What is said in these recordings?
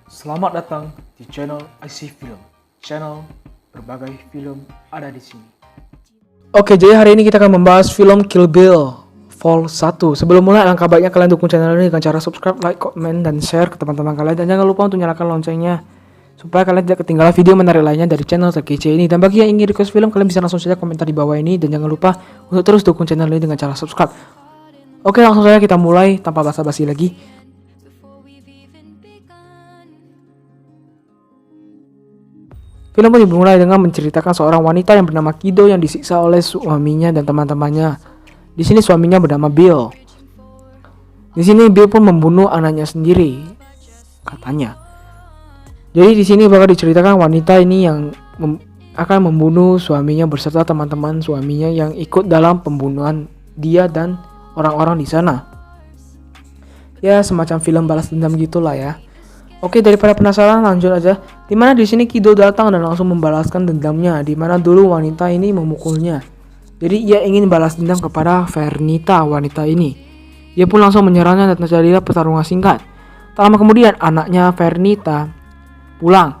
Selamat datang di channel IC Film. Channel berbagai film ada di sini. Oke, jadi hari ini kita akan membahas film Kill Bill Vol 1. Sebelum mulai, alangkah baiknya kalian dukung channel ini dengan cara subscribe, like, komen, dan share ke teman-teman kalian. Dan jangan lupa untuk nyalakan loncengnya supaya kalian tidak ketinggalan video menarik lainnya dari channel terkece ini. Dan bagi yang ingin request film, kalian bisa langsung saja komentar di bawah ini. Dan jangan lupa untuk terus dukung channel ini dengan cara subscribe. Oke, langsung saja kita mulai tanpa basa-basi lagi. Film pun dimulai dengan menceritakan seorang wanita yang bernama Kido yang disiksa oleh suaminya dan teman-temannya. Di sini suaminya bernama Bill. Di sini Bill pun membunuh anaknya sendiri, katanya. Jadi di sini bakal diceritakan wanita ini yang akan membunuh suaminya beserta teman-teman suaminya yang ikut dalam pembunuhan dia dan orang-orang di sana. Ya, semacam film balas dendam gitulah ya. Oke, daripada penasaran lanjut aja. Dimana di sini Kido datang dan langsung membalaskan dendamnya, dimana dulu wanita ini memukulnya. Jadi ia ingin balas dendam kepada Vernita, wanita ini. Ia pun langsung menyerangnya dan terjadilah pertarungan singkat. Tak lama kemudian anaknya Vernita pulang.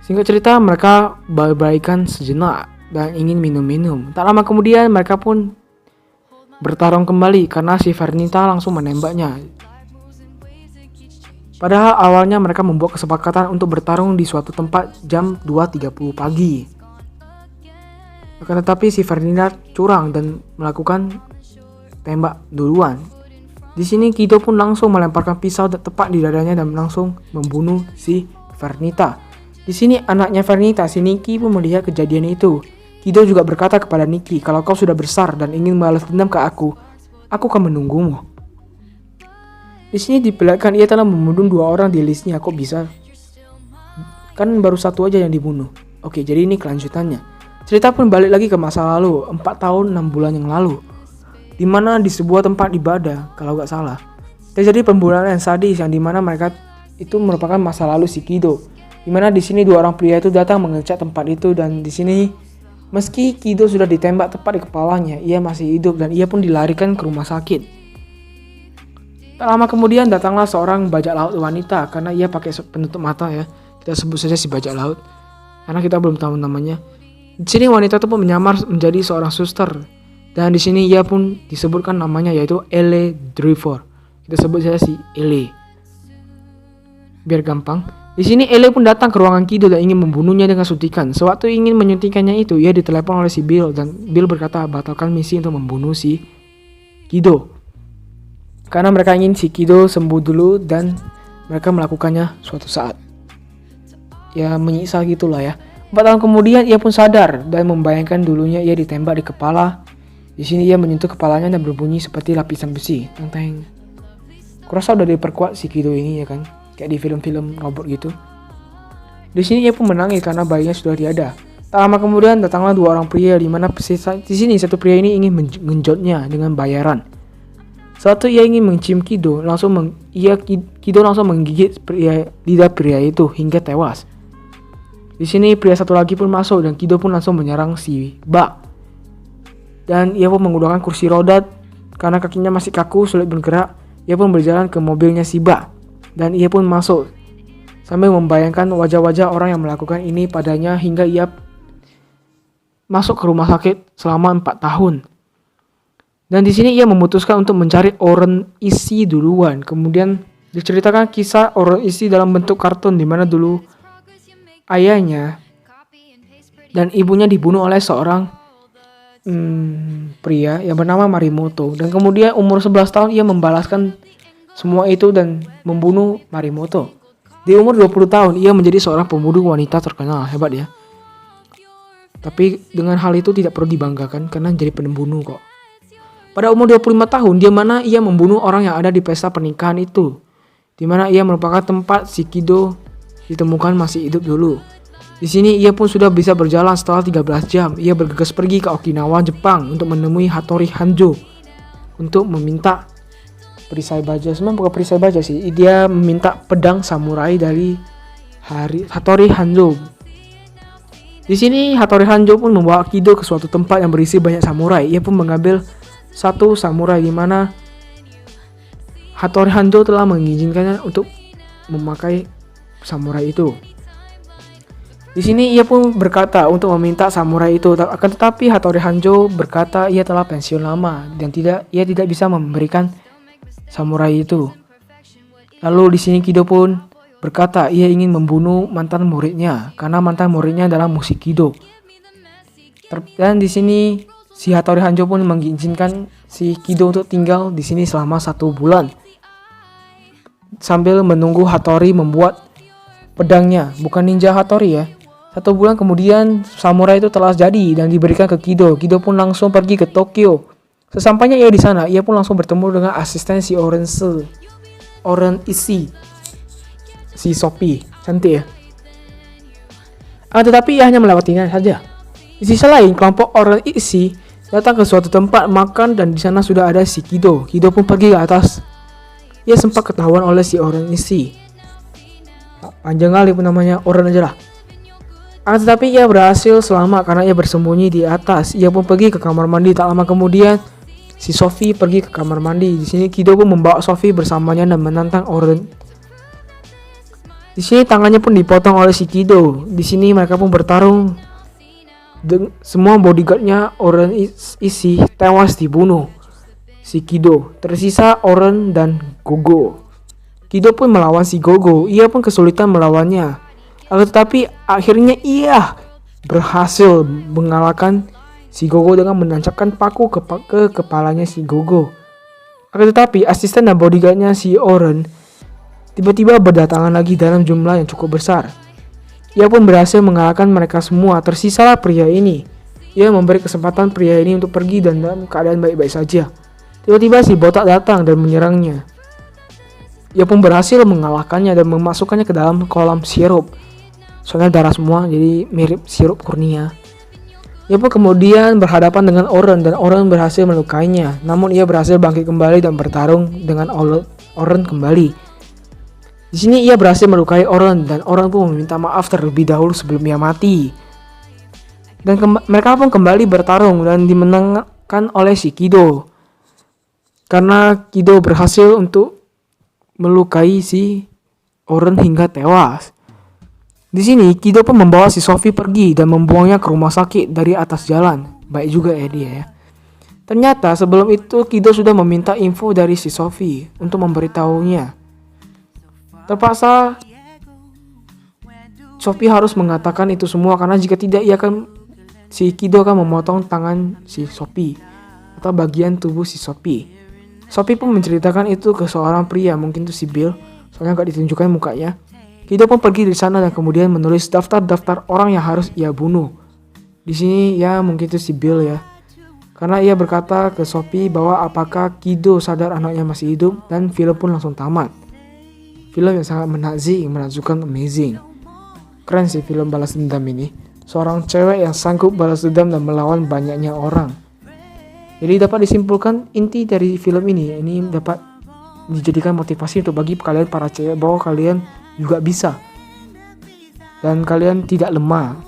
Singkat cerita, mereka baikan sejenak dan ingin minum-minum. Tak lama kemudian mereka pun bertarung kembali karena si Vernita langsung menembaknya. Padahal awalnya mereka membuat kesepakatan untuk bertarung di suatu tempat jam 2.30 pagi. Akan tetapi si Ferdinand curang dan melakukan tembak duluan. Di sini Kido pun langsung melemparkan pisau tepat di dadanya dan langsung membunuh si Vernita. Di sini anaknya Vernita, si Nikki, pun melihat kejadian itu. Kido juga berkata kepada Nikki, kalau kau sudah besar dan ingin membalas dendam ke aku akan menunggumu. Di sini diperlihatkan ia telah membunuh 2 orang di listnya. Kok bisa? Kan baru 1 aja yang dibunuh. Oke, jadi ini kelanjutannya. Cerita pun balik lagi ke masa lalu, 4 tahun 6 bulan yang lalu, dimana di sebuah tempat ibadah, kalau gak salah, terjadi pembunuhan yang sadis yang dimana mereka itu merupakan masa lalu si Kido. Dimana di sini 2 orang pria itu datang mengecek tempat itu, dan di sini meski Kido sudah ditembak tepat di kepalanya, ia masih hidup dan ia pun dilarikan ke rumah sakit. Tak lama kemudian datanglah seorang bajak laut wanita, karena ia pakai penutup mata ya. Kita sebut saja si bajak laut karena kita belum tahu namanya. Di sini wanita itu pun menyamar menjadi seorang suster, dan di sini ia pun disebutkan namanya yaitu Elle Driver. Kita sebut saja si Elle biar gampang. Di sini Elle pun datang ke ruangan Kido dan ingin membunuhnya dengan suntikan. Sewaktu ingin menyuntikannya itu, ia ditelepon oleh si Bill, dan Bill berkata batalkan misi untuk membunuh si Kido. Karena mereka ingin si Kido sembuh dulu dan mereka melakukannya suatu saat. Ya menyiksa gitulah ya. 4 tahun kemudian ia pun sadar dan membayangkan dulunya ia ditembak di kepala. Di sini ia menyentuh kepalanya dan berbunyi seperti lapisan besi. Teng-teng. Kurasa udah diperkuat si Kido ini ya kan. Kayak di film-film robot gitu. Di sini ia pun menangis karena bayinya sudah tiada. Tak lama kemudian datanglah 2 orang pria, di mana di sini satu pria ini ingin mengenjotnya dengan bayaran. Suatu ia ingin mencium Kido, Kido langsung menggigit lidah pria itu hingga tewas. Di sini pria satu lagi pun masuk dan Kido pun langsung menyerang si Ba. Dan ia pun menggunakan kursi roda karena kakinya masih kaku sulit bergerak. Ia pun berjalan ke mobilnya si Ba dan ia pun masuk sambil membayangkan wajah-wajah orang yang melakukan ini padanya hingga ia masuk ke rumah sakit selama 4 tahun. Dan di sini ia memutuskan untuk mencari Oren Isi duluan. Kemudian diceritakan kisah Oren Isi dalam bentuk kartun, di mana dulu ayahnya dan ibunya dibunuh oleh seorang pria yang bernama Marimoto. Dan kemudian umur 11 tahun ia membalaskan semua itu dan membunuh Marimoto. Di umur 20 tahun ia menjadi seorang pembunuh wanita terkenal. Hebat ya. Tapi dengan hal itu tidak perlu dibanggakan karena jadi pembunuh kok. Pada umur 25 tahun, ia membunuh orang yang ada di pesta pernikahan itu, di mana ia merupakan tempat si Kido ditemukan masih hidup dulu. Di sini ia pun sudah bisa berjalan setelah 13 jam. Ia bergegas pergi ke Okinawa, Jepang untuk menemui Hattori Hanzo untuk meminta perisai baja. Sebenarnya bukan perisai baja sih, dia meminta pedang samurai dari Hattori Hanzo. Di sini Hattori Hanzo pun membawa Kido ke suatu tempat yang berisi banyak samurai. Ia pun mengambil satu samurai, di mana Hattori Hanzo telah mengizinkannya untuk memakai samurai itu. Di sini ia pun berkata untuk meminta samurai itu, akan tetapi Hattori Hanzo berkata ia telah pensiun lama dan ia tidak bisa memberikan samurai itu. Lalu di sini Kido pun berkata ia ingin membunuh mantan muridnya karena mantan muridnya adalah musik Kido. Dan di sini si Hattori Hanzo pun mengizinkan si Kido untuk tinggal di sini selama 1 bulan sambil menunggu Hattori membuat pedangnya, bukan ninja Hattori ya. 1 bulan kemudian samurai itu telah jadi dan diberikan ke Kido. Kido pun langsung pergi ke Tokyo. Sesampainya ia di sana, ia pun langsung bertemu dengan asisten si Oren Ishii, si Sophie, cantik ya. Tetapi ia hanya melewatinya saja. Di sisi lain, kelompok Oren Ishii datang ke suatu tempat makan dan di sana sudah ada si Kido. Kido pun pergi ke atas. Ia sempat ketahuan oleh si Oren Ishii. Panjang kali pun namanya, Oren aja lah. Tetapi ia berhasil selamat karena ia bersembunyi di atas. Ia pun pergi ke kamar mandi. Tak lama kemudian si Sophie pergi ke kamar mandi. Di sini Kido pun membawa Sophie bersamanya dan menantang Oren. Di sini tangannya pun dipotong oleh si Kido. Di sini mereka pun bertarung. Semua bodyguardnya Oren Ishii tewas dibunuh si Kido. Tersisa Oren dan Gogo. Kido pun melawan si Gogo. Ia pun kesulitan melawannya. Tetapi akhirnya ia berhasil mengalahkan si Gogo dengan menancapkan paku ke kepalanya si Gogo. Tetapi asisten dan bodyguardnya si Oren tiba-tiba berdatangan lagi dalam jumlah yang cukup besar. Ia pun berhasil mengalahkan mereka semua. Tersisalah pria ini. Ia memberi kesempatan pria ini untuk pergi dan dalam keadaan baik-baik saja. Tiba-tiba si botak datang dan menyerangnya. Ia pun berhasil mengalahkannya dan memasukkannya ke dalam kolam sirup. Soalnya darah semua, jadi mirip sirup kurnia. Ia pun kemudian berhadapan dengan Oren dan Oren berhasil melukainya. Namun ia berhasil bangkit kembali dan bertarung dengan Oren kembali. Di sini ia berhasil melukai Oren dan Oren pun meminta maaf terlebih dahulu sebelum ia mati. Dan mereka pun kembali bertarung dan dimenangkan oleh si Kido. Karena Kido berhasil untuk melukai si Oren hingga tewas. Di sini Kido pun membawa si Sophie pergi dan membuangnya ke rumah sakit dari atas jalan. Baik juga ya dia ya. Ternyata sebelum itu Kido sudah meminta info dari si Sophie untuk memberitahunya. Terpaksa Sophie harus mengatakan itu semua karena jika tidak si Kido akan memotong tangan si Sophie atau bagian tubuh si Sophie. Sophie pun menceritakan itu ke seorang pria, mungkin itu si Bill, soalnya gak ditunjukkan mukanya. Kido pun pergi dari sana dan kemudian menulis daftar-daftar orang yang harus ia bunuh. Di sini ya mungkin itu si Bill ya. Karena ia berkata ke Sophie bahwa apakah Kido sadar anaknya masih hidup dan film pun langsung tamat. Film yang sangat menakjubkan, amazing. Keren sih film balas dendam ini. Seorang cewek yang sanggup balas dendam dan melawan banyaknya orang. Jadi dapat disimpulkan inti dari film ini dapat dijadikan motivasi untuk bagi kalian para cewek bahwa kalian juga bisa dan kalian tidak lemah.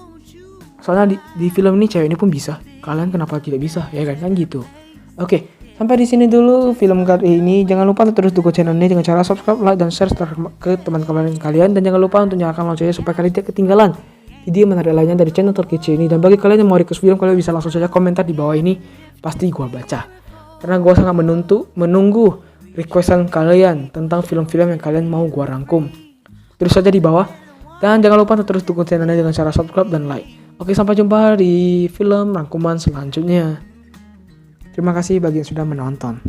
Soalnya di film ini cewek ini pun bisa. Kalian kenapa tidak bisa? Ya kan gitu. Oke, sampai di sini dulu film kali ini. Jangan lupa untuk terus dukung channel ini dengan cara subscribe, like, dan share ke teman-teman kalian. Dan jangan lupa untuk nyalakan loncengnya supaya kalian tidak ketinggalan video menarik lainnya dari channel terkece ini. Dan bagi kalian yang mau request film, kalian bisa langsung saja komentar di bawah ini. Pasti gua baca. Karena gua sangat menunggu requestan kalian tentang film-film yang kalian mau gua rangkum. Terus saja di bawah. Dan jangan lupa untuk terus dukung channel ini dengan cara subscribe dan like. Oke, sampai jumpa di film rangkuman selanjutnya. Terima kasih bagi yang sudah menonton.